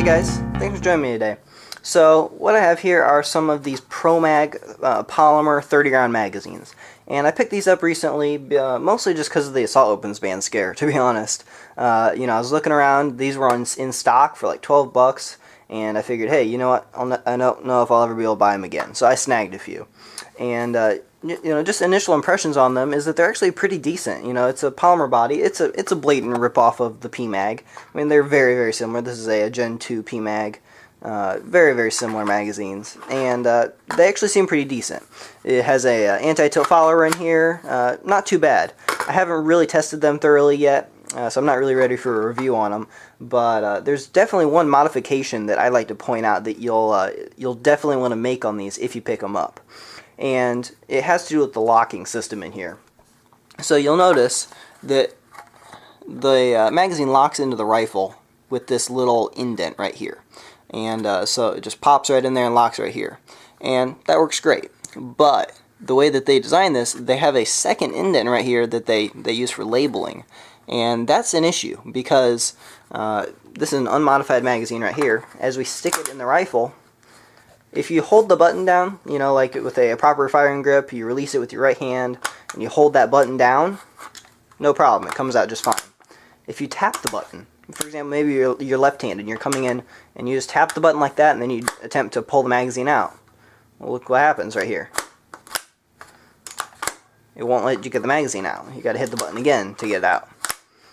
guys, thanks for joining me today. So what I have here are some of these ProMag polymer 30 round magazines, and I picked these up recently mostly just because of the assault weapons ban scare, to be honest. I was looking around, these were in stock for like 12 bucks, and I figured, hey, you know what, I don't know if I'll ever be able to buy them again, so I snagged a few. And just initial impressions on them is that they're actually pretty decent. It's a polymer body. It's a blatant ripoff of the PMag. I mean, they're very, very similar. This is a Gen 2 PMag. Very, very similar magazines, and they actually seem pretty decent. It has a anti-tilt follower in here. Not too bad. I haven't really tested them thoroughly yet, so I'm not really ready for a review on them. But there's definitely one modification that I'd like to point out that you'll definitely want to make on these if you pick them up. And it has to do with the locking system in here. So you'll notice that the magazine locks into the rifle with this little indent right here. And so it just pops right in there and locks right here. And that works great. But the way that they designed this, they have a second indent right here that they use for labeling. And that's an issue because this is an unmodified magazine right here. As we stick it in the rifle, if you hold the button down, like with a proper firing grip, you release it with your right hand, and you hold that button down, no problem, it comes out just fine. If you tap the button, for example, maybe you're left-handed, and you're coming in, and you just tap the button like that, and then you attempt to pull the magazine out. Well, look what happens right here. It won't let you get the magazine out. You got to hit the button again to get it out.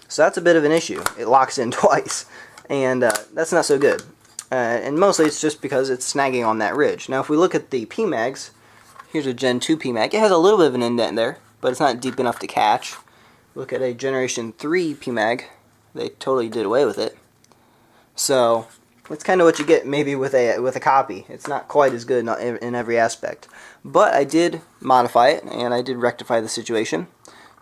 So that's a bit of an issue. It locks in twice, and that's not so good. And mostly it's just because it's snagging on that ridge. Now if we look at the PMags, here's a Gen 2 PMag. It has a little bit of an indent there, but it's not deep enough to catch. Look at a Generation 3 PMag. They totally did away with it. So that's kind of what you get maybe with a copy. It's not quite as good in every aspect. But I did modify it, and I did rectify the situation.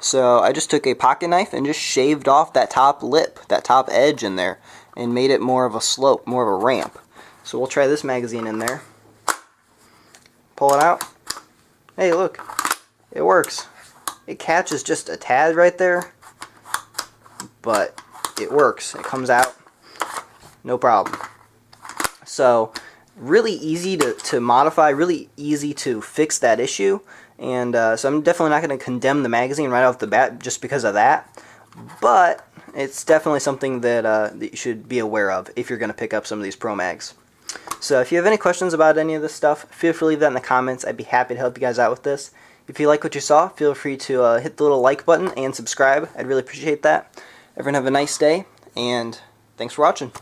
So I just took a pocket knife and just shaved off that top lip, that top edge in there, and made it more of a slope, more of a ramp. So we'll try this magazine in there. Pull it out. Hey, look. It works. It catches just a tad right there, but it works. It comes out. No problem. So really easy to modify, really easy to fix that issue. And so I'm definitely not going to condemn the magazine right off the bat just because of that. But it's definitely something that you should be aware of if you're going to pick up some of these ProMags. So if you have any questions about any of this stuff, feel free to leave that in the comments. I'd be happy to help you guys out with this. If you like what you saw, feel free to hit the little like button and subscribe. I'd really appreciate that. Everyone have a nice day, and thanks for watching.